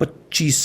25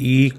1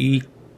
1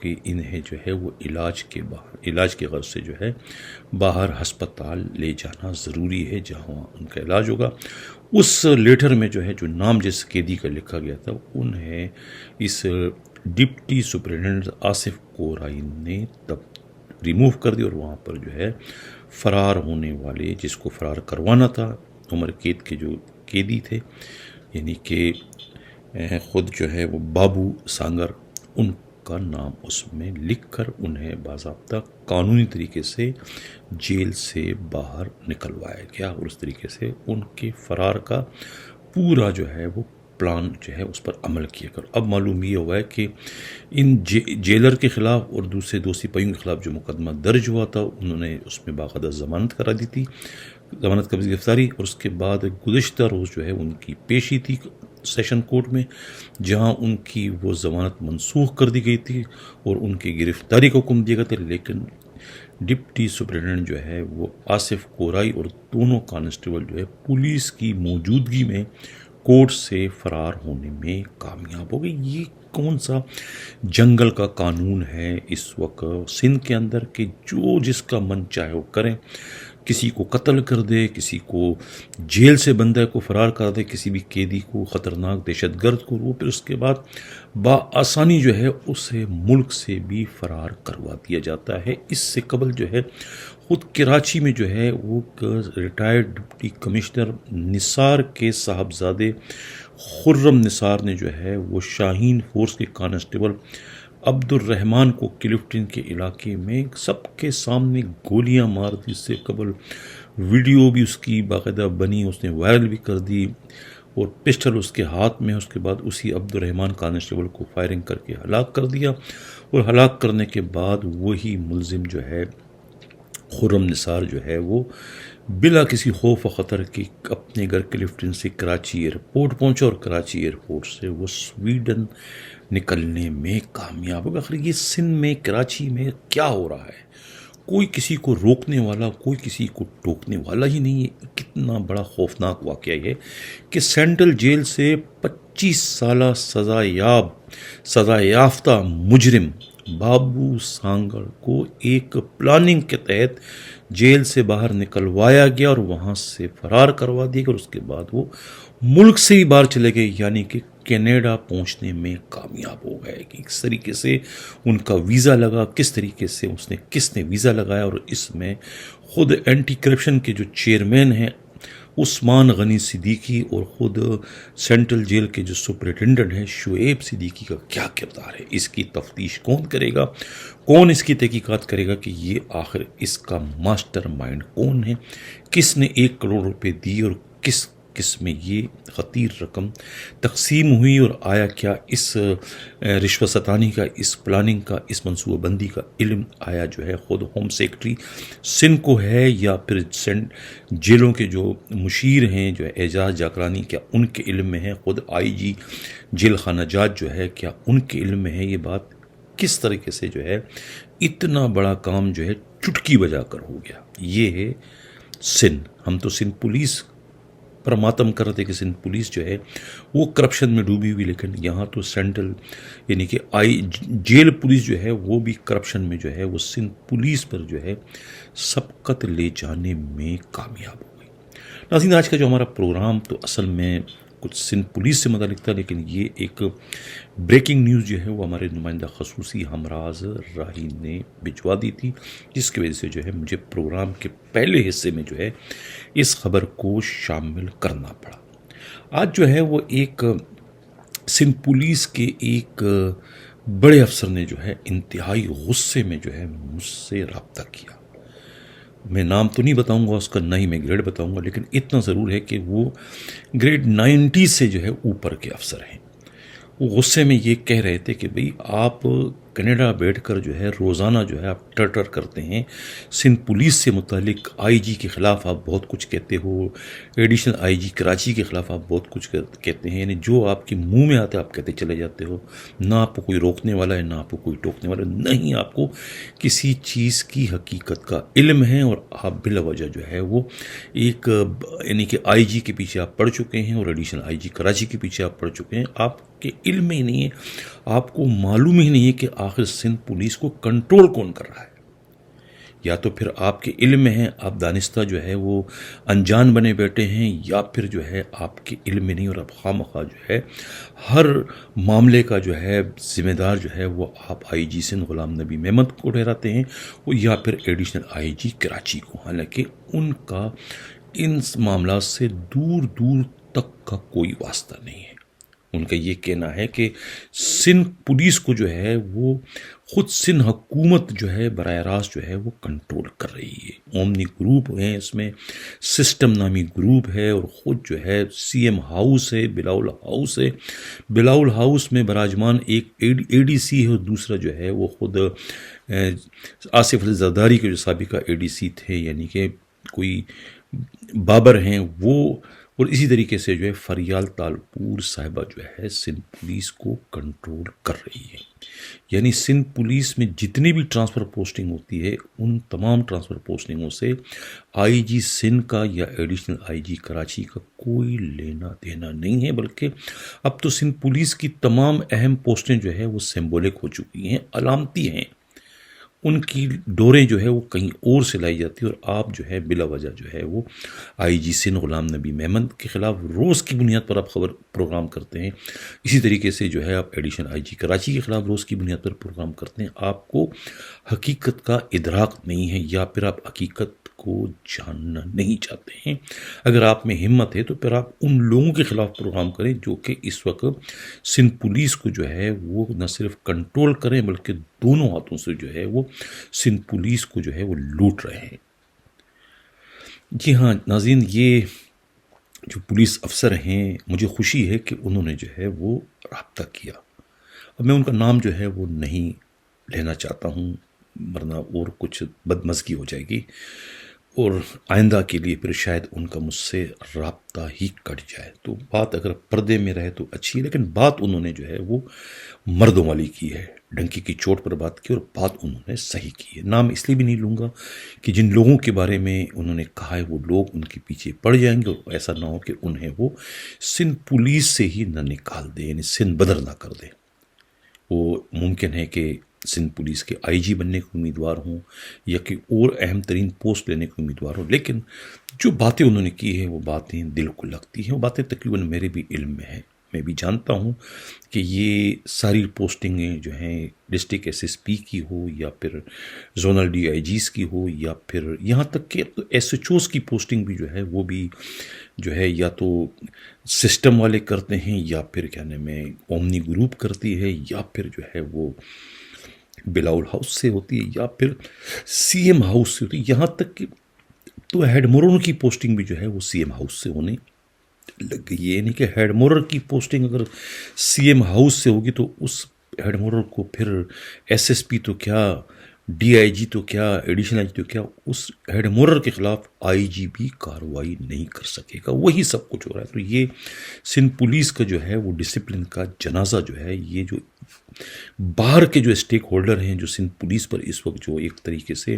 کہ انہیں جو ہے وہ علاج کے غرض سے جو ہے باہر ہسپتال لے جانا ضروری ہے جہاں ان کا علاج ہوگا۔ اس لیٹر میں جو ہے جو نام جس قیدی کا لکھا گیا تھا انہیں اس ڈپٹی سپرنٹینڈنٹ آصف کورائی نے تب ریموو کر دی، اور وہاں پر جو ہے فرار ہونے والے جس کو فرار کروانا تھا عمر قید کے جو قیدی تھے، یعنی کہ خود جو ہے وہ بابو سانگر، ان کا نام اس میں لکھ کر انہیں باضابطہ قانونی طریقے سے جیل سے باہر نکلوایا گیا، اور اس طریقے سے ان کے فرار کا پورا جو ہے وہ پلان جو ہے اس پر عمل کیا کر۔ اب معلوم یہ ہوا ہے کہ ان جیلر کے خلاف اور دوسرے دو سپاہیوں کے خلاف جو مقدمہ درج ہوا تھا انہوں نے اس میں باقاعدہ ضمانت کرا دی تھی، ضمانت قبض گرفتاری، اور اس کے بعد گزشتہ روز جو ہے ان کی پیشی تھی سیشن کورٹ میں، جہاں ان کی وہ ضمانت منسوخ کر دی گئی تھی اور ان کی گرفتاری کا حکم دیا گیا تھا، لیکن ڈپٹی سپرنٹینڈنٹ جو ہے وہ آصف کورائی اور دونوں کانسٹیبل جو ہے پولیس کی موجودگی میں کورٹ سے فرار ہونے میں کامیاب ہو گئی۔ یہ کون سا جنگل کا قانون ہے اس وقت سندھ کے اندر کہ جو جس کا من چاہے وہ کریں، کسی کو قتل کر دے، کسی کو جیل سے بندہ کو فرار کر دے، کسی بھی قیدی کو، خطرناک دہشت گرد کو، وہ پھر اس کے بعد بآسانی جو ہے اسے ملک سے بھی فرار کروا دیا جاتا ہے۔ اس سے قبل جو ہے خود کراچی میں جو ہے وہ ریٹائرڈ ڈپٹی کمشنر نثار کے صاحبزادے خرم نثار نے جو ہے وہ شاہین فورس کے کانسٹیبل عبد الرحمان کو کلفٹن کے علاقے میں سب کے سامنے گولیاں مار دی۔ اس سے قبل ویڈیو بھی اس کی باقاعدہ بنی، اس نے وائرل بھی کر دی، اور پسٹل اس کے ہاتھ میں، اس کے بعد اسی عبد الرحمان کانسٹیبل کو فائرنگ کر کے ہلاک کر دیا، اور ہلاک کرنے کے بعد وہی ملزم جو ہے خرم نثار جو ہے وہ بلا کسی خوف و خطر کے اپنے گھر کلفٹن سے کراچی ایئرپورٹ پہنچا، اور کراچی ایئرپورٹ سے وہ سویڈن نکلنے میں کامیاب ہوگا۔ آخر یہ سندھ میں کراچی میں کیا ہو رہا ہے؟ کوئی کسی کو روکنے والا، کوئی کسی کو ٹوکنے والا ہی نہیں ہے۔ کتنا بڑا خوفناک واقعہ یہ کہ سینٹرل جیل سے 25 سالہ سزا یافتہ مجرم بابو سانگر کو ایک پلاننگ کے تحت جیل سے باہر نکلوایا گیا اور وہاں سے فرار کروا دیا گیا، اور اس کے بعد وہ ملک سے ہی باہر چلے گئے، یعنی کہ کینیڈا پہنچنے میں کامیاب ہو گئے۔ کہ کس طریقے سے ان کا ویزا لگا، کس طریقے سے کس نے ویزا لگایا، اور اس میں خود اینٹی کرپشن کے جو چیئرمین ہیں عثمان غنی صدیقی اور خود سینٹرل جیل کے جو سپرنٹینڈنٹ ہیں شعیب صدیقی کا کیا کردار ہے، اس کی تفتیش کون کرے گا، کون اس کی تحقیقات کرے گا کہ یہ آخر اس کا ماسٹر مائنڈ کون ہے، کس نے 1 کروڑ روپے دی، اور کس میں یہ خطیر رقم تقسیم ہوئی، اور آیا کیا اس رشوت ستانی کا، اس پلاننگ کا، اس منصوبہ بندی کا علم آیا جو ہے خود ہوم سیکرٹری سندھ کو ہے، یا پھر جیلوں کے جو مشیر ہیں جو اعجاز جاکرانی، کیا ان کے علم میں ہے، خود IG جیل خانہ جات جو ہے کیا ان کے علم میں ہے یہ بات، کس طریقے سے جو ہے اتنا بڑا کام جو ہے چٹکی بجا کر ہو گیا۔ یہ ہے سندھ۔ ہم تو سندھ پولیس پر ماتم کر رہے تھے کہ سندھ پولیس جو ہے وہ کرپشن میں ڈوبی ہوئی، لیکن یہاں تو سینٹرل یعنی کہ جیل پولیس جو ہے وہ بھی کرپشن میں جو ہے وہ سندھ پولیس پر جو ہے سبقت لے جانے میں کامیاب ہو گئی۔ ناظرین، آج کا جو ہمارا پروگرام تو اصل میں کچھ سندھ پولیس سے متعلق تھا، لیکن یہ ایک بریکنگ نیوز جو ہے وہ ہمارے نمائندہ خصوصی ہمراز راہی نے بھجوا دی تھی، جس کی وجہ سے جو ہے مجھے پروگرام کے پہلے حصے میں جو ہے اس خبر کو شامل کرنا پڑا۔ آج جو ہے وہ ایک سندھ پولیس کے ایک بڑے افسر نے جو ہے انتہائی غصے میں جو ہے مجھ سے رابطہ کیا۔ میں نام تو نہیں بتاؤں گا اس کا، نہ ہی میں گریڈ بتاؤں گا، لیکن اتنا ضرور ہے کہ وہ گریڈ 90 سے جو ہے اوپر کے افسر ہیں۔ وہ غصے میں یہ کہہ رہے تھے کہ بھئی آپ کینیڈا بیٹھ کر جو ہے روزانہ جو ہے آپ ٹرٹر کرتے ہیں، سندھ پولیس سے متعلق IG کے خلاف آپ بہت کچھ کہتے ہو، ایڈیشنل IG کراچی کے خلاف آپ بہت کچھ کہتے ہیں، یعنی جو آپ کے منہ میں آتا ہے آپ کہتے چلے جاتے ہو، نہ آپ کو کوئی روکنے والا ہے، نہ آپ کو کوئی ٹوکنے والا ہے، نہ ہی آپ کو کسی چیز کی حقیقت کا علم ہے، اور آپ بلا وجہ جو ہے وہ ایک یعنی کہ IG کے پیچھے آپ پڑ چکے ہیں، اور ایڈیشنل IG کراچی کے پیچھے آپ پڑ چکے ہیں، آپ کے علم میں ہی نہیں ہے، آپ کو معلوم ہی نہیں ہے کہ آخر سندھ پولیس کو کنٹرول کون کر رہا ہے. یا تو پھر آپ کے علم میں ہیں، آپ دانستہ جو ہے وہ انجان بنے بیٹھے ہیں، یا پھر جو ہے آپ کے علم میں نہیں اور آپ خواہ جو ہے ہر معاملے کا جو ہے ذمہ دار جو ہے وہ آپ آئی جی سندھ غلام نبی محمد کو ٹھہراتے ہیں، یا پھر ایڈیشنل آئی جی کراچی کو. حالانکہ ان کا ان معاملات سے دور دور تک کا کوئی واسطہ نہیں ہے. ان کا یہ کہنا ہے کہ سندھ پولیس کو جو ہے وہ خود سندھ حکومت جو ہے براہ راست جو ہے وہ کنٹرول کر رہی ہے. اومنی گروپ ہیں، اس میں سسٹم نامی گروپ ہے، اور خود جو ہے سی ایم ہاؤس ہے، بلاول ہاؤس ہے. بلاول ہاؤس میں براجمان ایک اے ڈی سی ہے، اور دوسرا جو ہے وہ خود آصف علی زرداری کے جو سابقہ اے ڈی سی تھے، یعنی کہ کوئی بابر ہیں وہ. اور اسی طریقے سے جو ہے فریال تالپور صاحبہ جو ہے سندھ پولیس کو کنٹرول کر رہی ہے. یعنی سندھ پولیس میں جتنی بھی ٹرانسفر پوسٹنگ ہوتی ہے ان تمام ٹرانسفر پوسٹنگوں سے آئی جی سندھ کا یا ایڈیشنل آئی جی کراچی کا کوئی لینا دینا نہیں ہے. بلکہ اب تو سندھ پولیس کی تمام اہم پوسٹیں جو ہے وہ سمبولک ہو چکی ہیں، علامتی ہیں. ان کی ڈوریں جو ہے وہ کہیں اور سے لائی جاتی ہے، اور آپ جو ہے بلا وجہ جو ہے وہ آئی جی سندھ غلام نبی محمد کے خلاف روز کی بنیاد پر آپ خبر پروگرام کرتے ہیں. اسی طریقے سے جو ہے آپ ایڈیشنل آئی جی کراچی کے خلاف روز کی بنیاد پر پروگرام کرتے ہیں. آپ کو حقیقت کا ادراک نہیں ہے، یا پھر آپ حقیقت کو جاننا نہیں چاہتے ہیں. اگر آپ میں ہمت ہے تو پھر آپ ان لوگوں کے خلاف پروگرام کریں جو کہ اس وقت سندھ پولیس کو جو ہے وہ نہ صرف کنٹرول کریں بلکہ دونوں ہاتھوں سے جو ہے وہ سندھ پولیس کو جو ہے وہ لوٹ رہے ہیں. جی ہاں ناظرین، یہ جو پولیس افسر ہیں مجھے خوشی ہے کہ انہوں نے جو ہے وہ رابطہ کیا. اب میں ان کا نام جو ہے وہ نہیں لینا چاہتا ہوں، ورنہ اور کچھ بدمزگی ہو جائے گی، اور آئندہ کے لیے پھر شاید ان کا مجھ سے رابطہ ہی کٹ جائے. تو بات اگر پردے میں رہے تو اچھی ہے، لیکن بات انہوں نے جو ہے وہ مردوں والی کی ہے، ڈنکی کی چوٹ پر بات کی، اور بات انہوں نے صحیح کی ہے. نام اس لیے بھی نہیں لوں گا کہ جن لوگوں کے بارے میں انہوں نے کہا ہے وہ لوگ ان کے پیچھے پڑ جائیں گے، اور ایسا نہ ہو کہ انہیں وہ سندھ پولیس سے ہی نہ نکال دے، یعنی سندھ بدر نہ کر دے. وہ ممکن ہے کہ سندھ پولیس کے آئی جی بننے کے امیدوار ہوں، یا کہ اور اہم ترین پوسٹ لینے کے امیدوار ہوں، لیکن جو باتیں انہوں نے کی ہیں وہ باتیں دل کو لگتی ہیں. وہ باتیں تقریباً میرے بھی علم میں ہیں. میں بھی جانتا ہوں کہ یہ ساری پوسٹنگیں جو ہیں ڈسٹرکٹ ایس ایس پی کی ہو، یا پھر زونل ڈی آئی جیز کی ہو، یا پھر یہاں تک کہ ایس ایچ اوز کی پوسٹنگ بھی جو ہے وہ بھی جو ہے یا تو سسٹم والے کرتے ہیں، یا پھر کیا نام ہے اومنی گروپ کرتی ہے، یا پھر جو ہے وہ بلاول ہاؤس سے ہوتی ہے، یا پھر سی ایم ہاؤس سے ہوتی ہے. یہاں تک کہ تو ہیڈ مورر کی پوسٹنگ بھی جو ہے وہ سی ایم ہاؤس سے ہونے لگ گئی. یہ نہیں کہ ہیڈ مورر کی پوسٹنگ اگر سی ایم ہاؤس سے ہوگی تو اس ہیڈ مورر کو پھر ایس ایس پی تو کیا، ڈی آئی جی تو کیا، ایڈیشنل آئی جی تو کیا، اس ہیڈ مورر کے خلاف آئی جی بھی کارروائی نہیں کر سکے گا. وہی سب کچھ ہو رہا ہے. تو یہ سندھ پولیس کا جو ہے وہ ڈسپلن کا جنازہ جو ہے، یہ جو باہر کے جو اسٹیک ہولڈر ہیں جو سندھ پولیس پر اس وقت جو ایک طریقے سے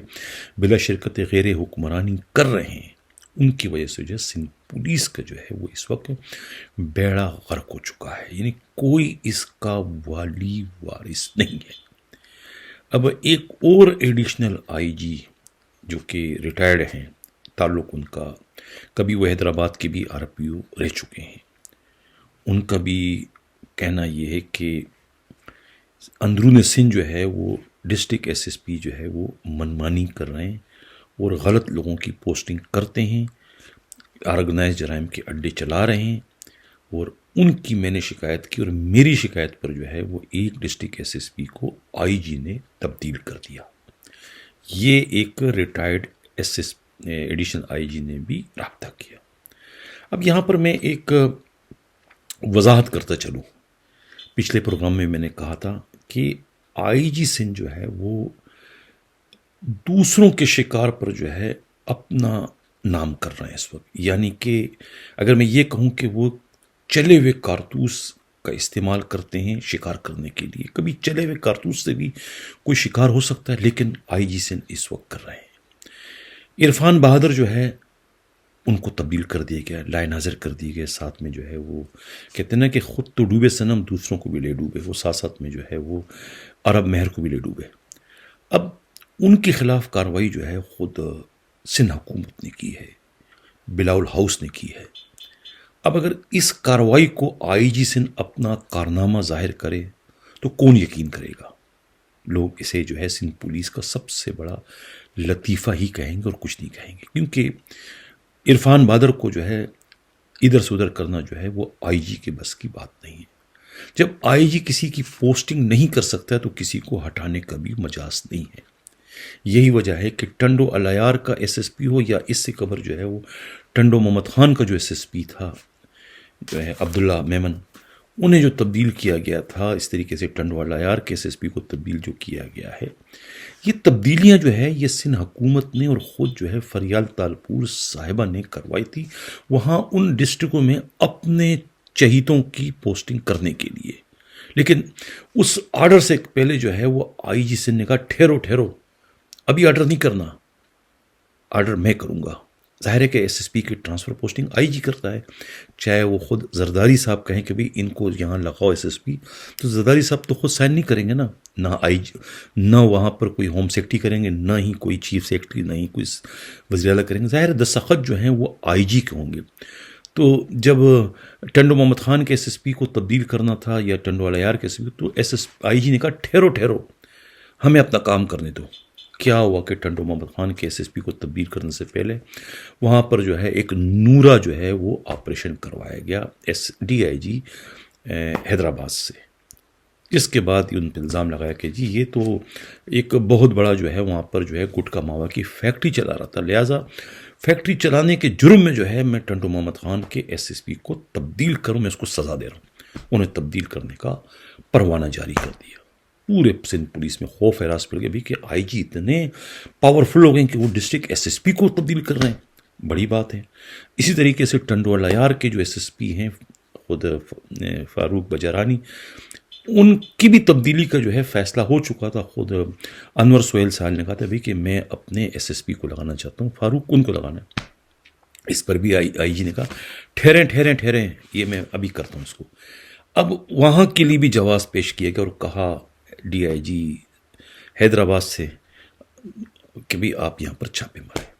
بلا شرکت غیر حکمرانی کر رہے ہیں، ان کی وجہ سے جو ہے سندھ پولیس کا جو ہے وہ اس وقت بیڑا غرق ہو چکا ہے. یعنی کوئی اس کا والی وارث نہیں ہے. اب ایک اور ایڈیشنل آئی جی جو کہ ریٹائرڈ ہیں، تعلق ان کا کبھی وہ حیدرآباد کے بھی آر پی او رہ چکے ہیں، ان کا بھی کہنا یہ ہے کہ اندرون سندھ جو ہے وہ ڈسٹرکٹ ایس ایس پی جو ہے وہ منمانی کر رہے ہیں اور غلط لوگوں کی پوسٹنگ کرتے ہیں، آرگنائز جرائم کے اڈے چلا رہے ہیں. اور ان کی میں نے شکایت کی، اور میری شکایت پر جو ہے وہ ایک ڈسٹرکٹ ایس ایس پی کو آئی جی نے تبدیل کر دیا. یہ ایک retired S S additional I G نے بھی رابطہ کیا. اب یہاں پر میں ایک وضاحت کرتا چلوں. پچھلے پروگرام میں نے کہا تھا کہ آئی جی سندھ جو ہے وہ دوسروں کے شکار پر جو ہے اپنا نام کر رہے ہیں اس وقت. یعنی کہ اگر میں یہ کہوں کہ وہ چلے ہوئے کارتوس کا استعمال کرتے ہیں شکار کرنے کے لیے، کبھی چلے ہوئے کارتوس سے بھی کوئی شکار ہو سکتا ہے، لیکن آئی جی سندھ اس وقت کر رہے ہیں. عرفان بہادر جو ہے ان کو تبدیل کر دیا گیا، لائے ناظر کر دیے گئے، ساتھ میں جو ہے وہ کہتے ہیں نا کہ خود تو ڈوبے صنم دوسروں کو بھی لے ڈوبے، وہ ساتھ ساتھ میں جو ہے وہ عرب مہر کو بھی لے ڈوبے۔ اب ان کے خلاف کارروائی جو ہے خود سندھ حکومت نے کی ہے، بلاول ہاؤس نے کی ہے۔ اب اگر اس کارروائی کو آئی جی سندھ اپنا کارنامہ ظاہر کرے تو کون یقین کرے گا؟ لوگ اسے جو ہے سندھ پولیس کا سب سے بڑا لطیفہ ہی کہیں گے اور کچھ نہیں کہیں گے، کیونکہ عرفان بادر کو جو ہے ادھر سے ادھر کرنا جو ہے وہ آئی جی کے بس کی بات نہیں ہے۔ جب آئی جی کسی کی پوسٹنگ نہیں کر سکتا ہے تو کسی کو ہٹانے کا بھی مجاز نہیں ہے۔ یہی وجہ ہے کہ ٹنڈو الیار کا ایس ایس پی ہو یا اس سے قبل جو ہے وہ ٹنڈو محمد خان کا جو ایس ایس پی تھا جو ہے عبداللہ میمن، انہیں جو تبدیل کیا گیا تھا، اس طریقے سے ٹنڈو الیار کے ایس ایس پی کو تبدیل جو کیا گیا ہے، یہ تبدیلیاں جو ہے یہ سندھ حکومت نے اور خود جو ہے فریال تالپور صاحبہ نے کروائی تھی، وہاں ان ڈسٹرکوں میں اپنے چہیتوں کی پوسٹنگ کرنے کے لیے۔ لیکن اس آرڈر سے پہلے جو ہے وہ آئی جی سندھ نے کہا ٹھہرو ٹھہرو، ابھی آرڈر نہیں کرنا، آرڈر میں کروں گا۔ ظاہر ہے کہ ایس ایس پی کی ٹرانسفر پوسٹنگ آئی جی کرتا ہے، چاہے وہ خود زرداری صاحب کہیں کہ بھئی ان کو یہاں لگاؤ ایس ایس پی، تو زرداری صاحب تو خود سائن نہیں کریں گے نا، نہ آئی جی، نہ وہاں پر کوئی ہوم سیکرٹری کریں گے، نہ ہی کوئی چیف سیکرٹری، نہ ہی کوئی وزیر اعلیٰ کریں گے۔ ظاہر ہے دستخط جو ہیں وہ آئی جی کے ہوں گے۔ تو جب ٹنڈو محمد خان کے ایس ایس پی کو تبدیل کرنا تھا یا ٹنڈو الیار کے ایس ایس پی، تو آئی جی نے کہا ٹھہرو ٹھہرو، ہمیں اپنا کام کرنے دو۔ کیا ہوا کہ ٹنڈو محمد خان کے ایس ایس پی کو تبدیل کرنے سے پہلے وہاں پر جو ہے ایک نورا جو ہے وہ آپریشن کروایا گیا ایس ڈی آئی جی حیدرآباد سے، جس کے بعد ان پہ الزام لگایا کہ جی یہ تو ایک بہت بڑا جو ہے وہاں پر جو ہے گٹکا ماوا کی فیکٹری چلا رہا تھا، لہٰذا فیکٹری چلانے کے جرم میں جو ہے میں ٹنڈو محمد خان کے ایس ایس پی کو تبدیل کروں، میں اس کو سزا دے رہا ہوں۔ انہیں تبدیل کرنے کا پروانہ جاری کر دیا۔ پورے سندھ پولیس میں خوف ہراس پڑ گیا بھی کہ آئی جی اتنے پاورفل ہو گئے کہ وہ ڈسٹرکٹ ایس ایس پی کو تبدیل کر رہے ہیں، بڑی بات ہے۔ اسی طریقے سے ٹنڈو الیار کے جو ایس ایس پی ہیں خود فاروق بجرانی، ان کی بھی تبدیلی کا جو ہے فیصلہ ہو چکا تھا۔ خود انور سہیل سال نے کہا تھا بھی کہ میں اپنے ایس ایس پی کو لگانا چاہتا ہوں، فاروق ان کو لگانا ہے۔ اس پر بھی آئی جی نے کہا ٹھہریں ٹھہریں ٹھہریں، یہ میں ابھی کرتا ہوں اس کو۔ اب وہاں کے لیے بھی جواز پیش کیا گیا اور کہا ڈی آئی جی حیدرآباد سے کہ بھی آپ یہاں پر چھاپے ماریں،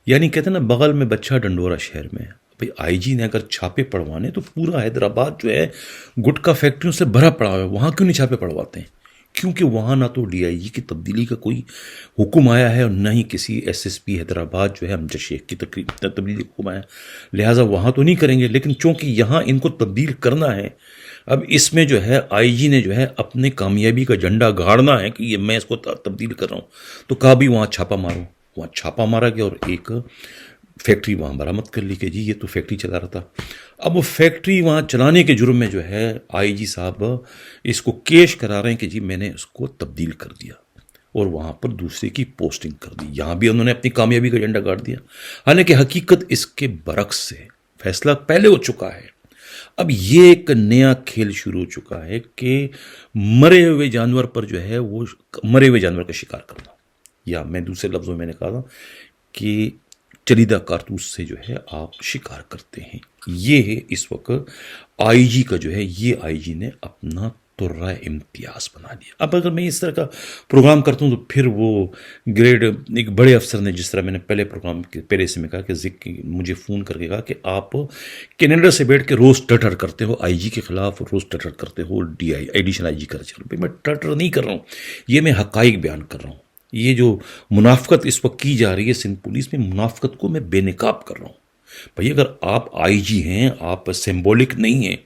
یعنی کہتے ہیں نا بغل میں بچہ ڈنڈورا شہر میں۔ بھئی آئی جی نے اگر چھاپے پڑوانے تو پورا حیدرآباد جو ہے گٹکا فیکٹریوں سے بھرا پڑا ہوا ہے، وہاں کیوں نہیں چھاپے پڑواتے ہیں؟ کیونکہ وہاں نہ تو ڈی آئی جی کی تبدیلی کا کوئی حکم آیا ہے اور نہ ہی کسی ایس ایس پی حیدرآباد جو ہے امجد شیخ کی تبدیلی کا حکم آیا، لہٰذا وہاں تو نہیں کریں گے۔ لیکن چونکہ یہاں ان کو تبدیل کرنا ہے، اب اس میں جو ہے آئی جی نے جو ہے اپنے کامیابی کا جھنڈا گاڑنا ہے کہ یہ میں اس کو تبدیل کر رہا ہوں، تو کہا بھی وہاں چھاپا مارو۔ وہاں چھاپا مارا گیا اور ایک فیکٹری وہاں برآمد کر لی کہ جی یہ تو فیکٹری چلا رہا تھا۔ اب وہ فیکٹری وہاں چلانے کے جرم میں جو ہے آئی جی صاحب اس کو کیش کرا رہے ہیں کہ جی میں نے اس کو تبدیل کر دیا اور وہاں پر دوسرے کی پوسٹنگ کر دی۔ یہاں بھی انہوں نے اپنی کامیابی کا جھنڈا گاڑ دیا، حالانکہ حقیقت اس کے برعکس ہے، فیصلہ پہلے ہو چکا ہے۔ اب یہ ایک نیا کھیل شروع ہو چکا ہے کہ مرے ہوئے جانور پر جو ہے وہ مرے ہوئے جانور کا شکار کرنا، یا میں دوسرے لفظوں میں نے کہا تھا کہ چلیدہ کارتوس سے جو ہے آپ شکار کرتے ہیں۔ یہ ہے اس وقت آئی جی کا جو ہے، یہ آئی جی نے اپنا ترہ امتیاز بنا لیا۔ اب اگر میں اس طرح کا پروگرام کرتا ہوں تو پھر وہ گریڈ ایک بڑے افسر نے، جس طرح میں نے پہلے پروگرام کے پہلے سے میں کہا کہ مجھے فون کر کے کہا کہ آپ کینیڈا سے بیٹھ کے روز ٹٹر کرتے ہو آئی جی کے خلاف، روز ٹٹر کرتے ہو ڈی آئی ایڈیشنل آئی جی کا۔ چلو میں ٹٹر نہیں کر رہا ہوں، یہ میں حقائق بیان کر رہا ہوں۔ یہ جو منافقت اس وقت کی جا رہی ہے سندھ پولیس میں، منافقت کو میں بے نقاب کر رہا ہوں۔ بھائی اگر آپ آئی جی ہیں، آپ سمبولک نہیں ہیں،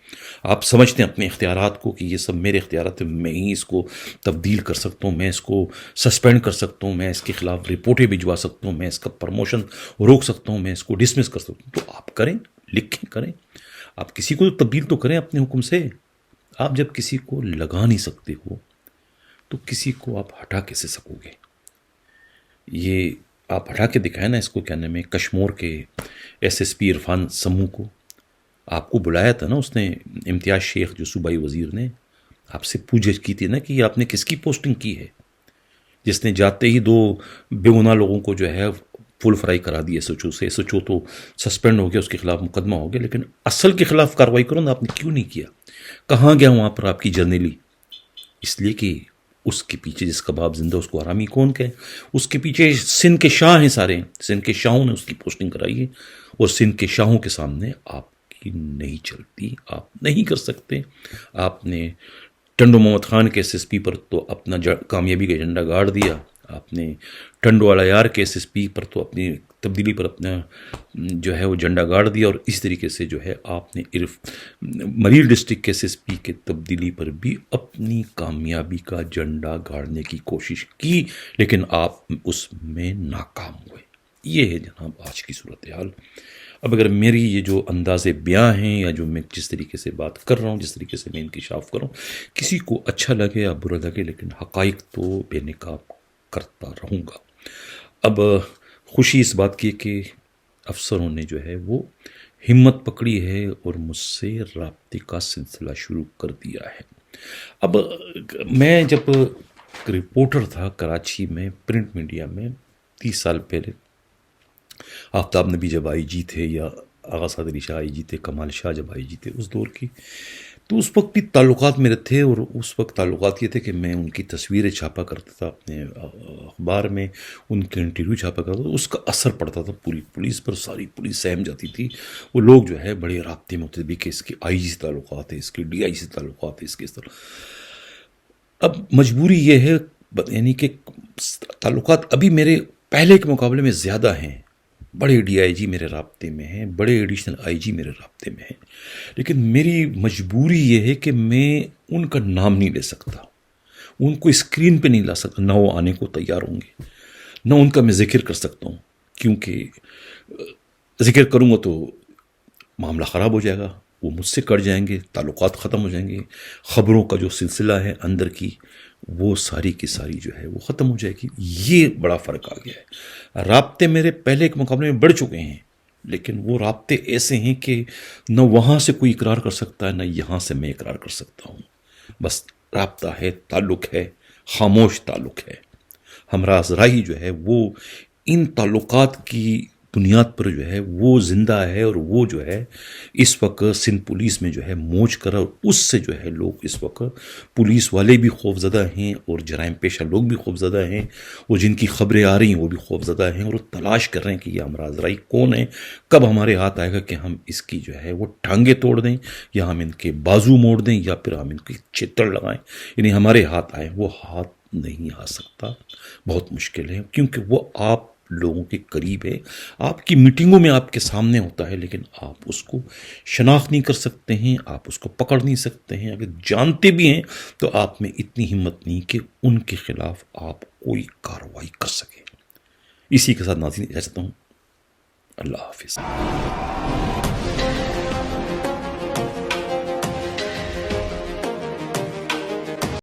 آپ سمجھتے ہیں اپنے اختیارات کو کہ یہ سب میرے اختیارات ہیں، میں ہی اس کو تبدیل کر سکتا ہوں، میں اس کو سسپینڈ کر سکتا ہوں، میں اس کے خلاف رپورٹیں بھجوا سکتا ہوں، میں اس کا پروموشن روک سکتا ہوں، میں اس کو ڈسمس کر سکتا ہوں، تو آپ کریں، لکھیں، کریں۔ آپ کسی کو تبدیل تو کریں اپنے حکم سے۔ آپ جب کسی کو لگا نہیں سکتے ہو تو کسی کو آپ ہٹا کیسے سکو گے؟ یہ آپ ہٹا کے دکھائیں نا، اس کو کیا نام ہے، کشمور کے ایس ایس پی عرفان سمو کو آپ کو بلایا تھا نا اس نے، امتیاز شیخ جو صوبائی وزیر نے آپ سے پوچھ گچھ کی تھی نا کہ آپ نے کس کی پوسٹنگ کی ہے، جس نے جاتے ہی 2 بے گناہ لوگوں کو جو ہے فل فرائی کرا دی ایس ایچ او سے، ایس ایچ او تو سسپینڈ ہو گیا، اس کے خلاف مقدمہ ہو گیا، لیکن اصل کے خلاف کارروائی کرو نا، آپ نے کیوں نہیں کیا؟ کہاں گیا وہاں پر آپ کی جرنیلی؟ اس لیے کہ اس کے پیچھے جس کا باپ زندہ اس کو حرامی کون کہے؟ اس کے پیچھے سندھ کے شاہ ہیں سارے، سندھ کے شاہوں نے اس کی پوسٹنگ کرائی ہے، اور سندھ کے شاہوں کے سامنے آپ کی نہیں چلتی، آپ نہیں کر سکتے۔ آپ نے ٹنڈو محمد خان کے ایس ایس پی پر تو اپنا کامیابی کا جھنڈا گاڑ دیا، آپ نے ٹنڈو والا یار کے ایس ایس پی پر تو اپنی تبدیلی پر اپنا جو ہے وہ جھنڈا گاڑ دیا، اور اس طریقے سے جو ہے آپ نے مریل ڈسٹرکٹ کے ایس ایس پی کے تبدیلی پر بھی اپنی کامیابی کا جھنڈا گاڑنے کی کوشش کی، لیکن آپ اس میں ناکام ہوئے۔ یہ ہے جناب آج کی صورتحال۔ اب اگر میری یہ جو انداز بیاں ہیں، یا جو میں جس طریقے سے بات کر رہا ہوں، جس طریقے سے میں انکشاف کر رہا ہوں، کسی کو اچھا لگے یا برا لگے، لیکن حقائق تو بے نقاب کرتا رہوں گا۔ اب خوشی اس بات کی ہے کہ افسروں نے جو ہے وہ ہمت پکڑی ہے اور مجھ سے رابطے کا سلسلہ شروع کر دیا ہے۔ اب میں جب رپورٹر تھا کراچی میں پرنٹ میڈیا میں 30 سال پہلے، آفتاب نبی جب آئی جی تھے، یا آغا سعد علی شاہ آئی جی تھے، کمال شاہ جب آئی جی تھے اس دور کی، تو اس وقت بھی تعلقات میرے تھے، اور اس وقت تعلقات یہ تھے کہ میں ان کی تصویریں چھاپا کرتا تھا اپنے اخبار میں، ان کے انٹرویو چھاپا کرتا تھا، اس کا اثر پڑتا تھا پوری پولیس پر، ساری پولیس سہم جاتی تھی، وہ لوگ جو ہے بڑے رابطے میں ہوتے تھے کہ اس کے آئی جی سے تعلقات ہیں، اس کے ڈی آئی سے تعلقات ہیں، اس کے اس طرح۔ اب مجبوری یہ ہے، یعنی کہ تعلقات ابھی میرے پہلے کے مقابلے میں زیادہ ہیں، بڑے ڈی آئی جی میرے رابطے میں ہیں، بڑے ایڈیشنل آئی جی میرے رابطے میں ہیں، لیکن میری مجبوری یہ ہے کہ میں ان کا نام نہیں لے سکتا، ان کو اسکرین پہ نہیں لا سکتا، نہ وہ آنے کو تیار ہوں گے، نہ ان کا میں ذکر کر سکتا ہوں، کیونکہ ذکر کروں گا تو معاملہ خراب ہو جائے گا، وہ مجھ سے کٹ جائیں گے، تعلقات ختم ہو جائیں گے، خبروں کا جو سلسلہ ہے اندر کی، وہ ساری کی ساری جو ہے وہ ختم ہو جائے گی۔ یہ بڑا فرق آ گیا ہے، رابطے میرے پہلے کے مقابلے میں بڑھ چکے ہیں، لیکن وہ رابطے ایسے ہیں کہ نہ وہاں سے کوئی اقرار کر سکتا ہے، نہ یہاں سے میں اقرار کر سکتا ہوں، بس رابطہ ہے، تعلق ہے، خاموش تعلق ہے۔ ہمراز راہی جو ہے وہ ان تعلقات کی بنیاد پر جو ہے وہ زندہ ہے، اور وہ جو ہے اس وقت سندھ پولیس میں جو ہے موج کر، اور اس سے جو ہے لوگ اس وقت پولیس والے بھی خوف زدہ ہیں، اور جرائم پیشہ لوگ بھی خوف زدہ ہیں، اور جن کی خبریں آ رہی ہیں وہ بھی خوف زدہ ہیں، اور وہ تلاش کر رہے ہیں کہ یہ ہمراز راہی کون ہے، کب ہمارے ہاتھ آئے گا کہ ہم اس کی جو ہے وہ ٹانگیں توڑ دیں، یا ہم ان کے بازو موڑ دیں، یا پھر ہم ان کی چتڑ لگائیں، یعنی ہمارے ہاتھ آئے۔ وہ ہاتھ نہیں آ سکتا، بہت مشکل ہے، کیونکہ وہ آپ لوگوں کے قریب ہے، آپ کی میٹنگوں میں آپ کے سامنے ہوتا ہے، لیکن آپ اس کو شناخت نہیں کر سکتے ہیں، آپ اس کو پکڑ نہیں سکتے ہیں، اگر جانتے بھی ہیں تو آپ میں اتنی ہمت نہیں کہ ان کے خلاف آپ کوئی کارروائی کر سکیں۔ اسی کے ساتھ ناظرین اجازت ہوں، اللہ حافظ۔